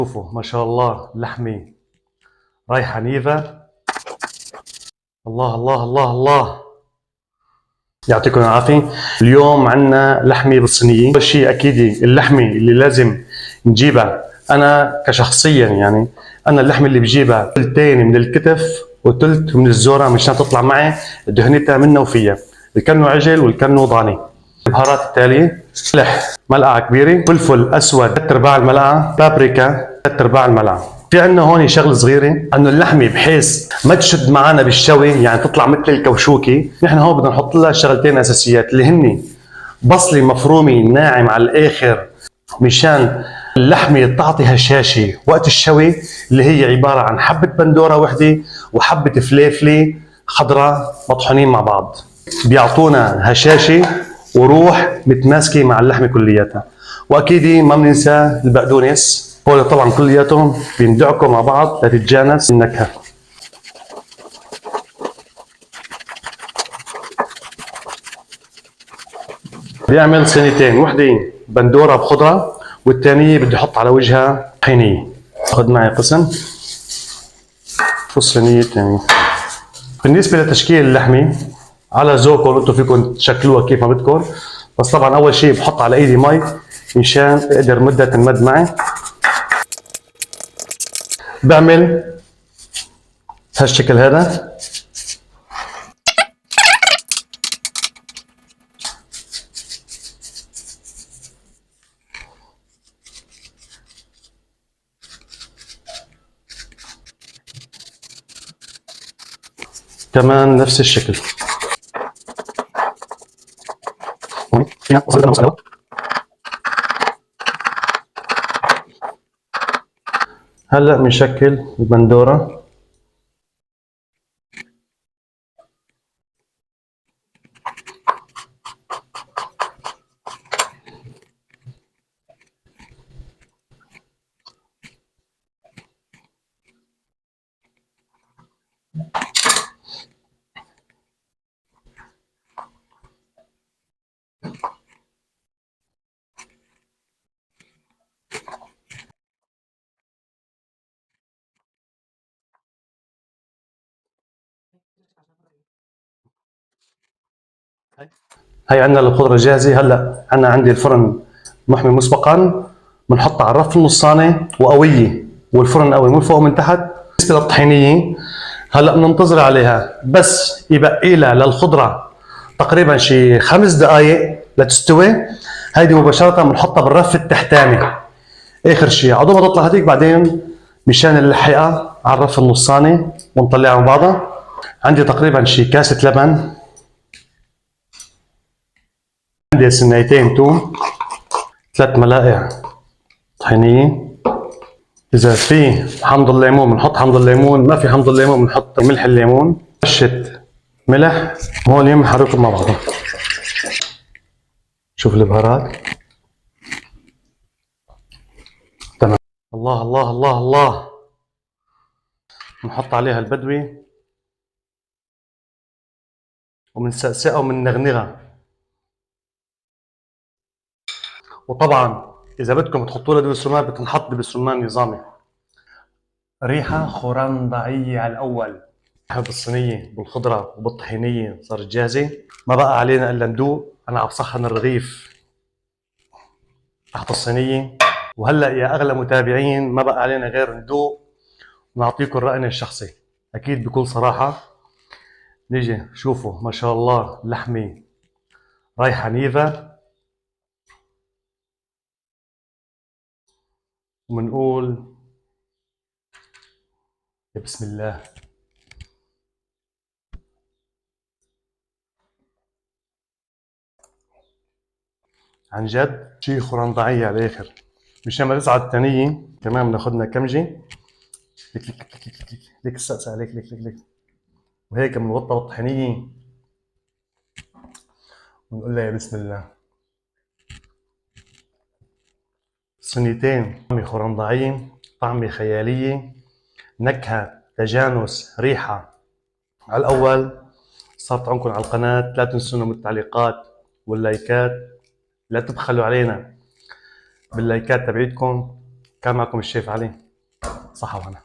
شوفوا ما شاء الله اللحمة رايحة نيفا. الله الله الله الله، يعطيكم العافية. اليوم عندنا لحمة بالصينية. أول شيء أكيد اللحمة اللي لازم نجيبها، أنا كشخصيا يعني أنا اللحمة اللي بجيبها ثلثين من الكتف وثلث من الزورة مشان تطلع معي دهنتها منها وفيها. الكنو عجل والكنو ضاني. البهارات التالية: ملح ملعقة كبيرة، فلفل أسود 3/4 الملعقة، بابريكا 3/4 الملعقة. في عندنا هون شغله صغيره انه اللحمه بحيث ما تشد معنا بالشوي يعني تطلع مثل الكوشوكي، نحن هون بدنا نحط لها شغلتين اساسيات اللي هن بصله مفرومه ناعم على الاخر مشان اللحمه تعطي هشاشه وقت الشوي، اللي هي عباره عن حبه بندوره وحده وحبه فليفله خضراء مطحونين مع بعض، بيعطونا هشاشه وروح متماسكه مع اللحمه كلياتها. واكيد ما بننسى البقدونس، هول طبعا كلياتهم بيندعكوا مع بعض لتتجانس النكهه. بيعمل صينيتين، وحده بندوره بخضره والثانيه بدي احط على وجهها طحينيه. اخذ معي قسم والصينيه الثانيه. بالنسبه لتشكيل اللحمه على ذوقكم، انتم فيكم تشكلوها كيف ما بدكم، بس طبعا اول شيء بحط على ايدي مي مشان اقدر مدة تنمد معي. بعمل هالشكل هذا. كمان نفس الشكل. هلا بنشكل البندوره. هي عندنا الخضره جاهزه. هلا انا عندي الفرن محمي مسبقا، بنحطها على الرف النصاني وقويه والفرن قوي من فوق ومن تحت. بالنسبه للطحينيه هلا بننتظر عليها بس يبقي لها للخضره تقريبا شي 5 دقائق لتستوي. هيدي مباشره بنحطها بالرف التحتاني اخر شيء عقب ما تطلع هذيك، بعدين مشان اللحقه على الرف النصاني ونطلعها من بعضها. عندي تقريبا شي كاسه لبن، عندي سنيتين توم، 3 ملائق طحينيه. اذا في حمض الليمون بنحط حمض الليمون، ما في حمض الليمون بنحط ملح الليمون، رشه ملح. هون بنحركهم مع بعضهم. شوف البهارات. تمام. الله الله الله الله. بنحط عليها البدوي وبنسقسقها وبنغنغها. وطبعا اذا بدكم تحطوا لها دبس رمان بتنحط دبس رمان نظامي. ريحه خرندعيه على الاول. بالصينيه بالخضره وبالطحينيه صارت جاهزه، ما بقى علينا الا ندوق. انا بصحن الرغيف تحت الصينيه، وهلا يا اغلى متابعين ما بقى علينا غير ندوق ونعطيكم راينا الشخصي اكيد بكل صراحه. نيجي شوفوا ما شاء الله اللحمه رايحه نيفا، وبنقول يا بسم الله. عن جد شيء خرندعية على الاخر. مشان ما تصعد الثانية كمان بناخذنا كمجة ليك ليك ليك ليك ليك ليك السقسة ليك ليك ليك ليك، وهيك بنغطى بالطحينية ونقول لها يا بسم الله. صينيتين طعمة خرندعية، طعمة خيالية، نكهة، تجانس، ريحة. على الأول صارت عندكم على القناة، لا تنسونا من التعليقات واللايكات، لا تبخلوا علينا باللايكات تبعيتكم كان معكم الشيف علي، صحة وهنا.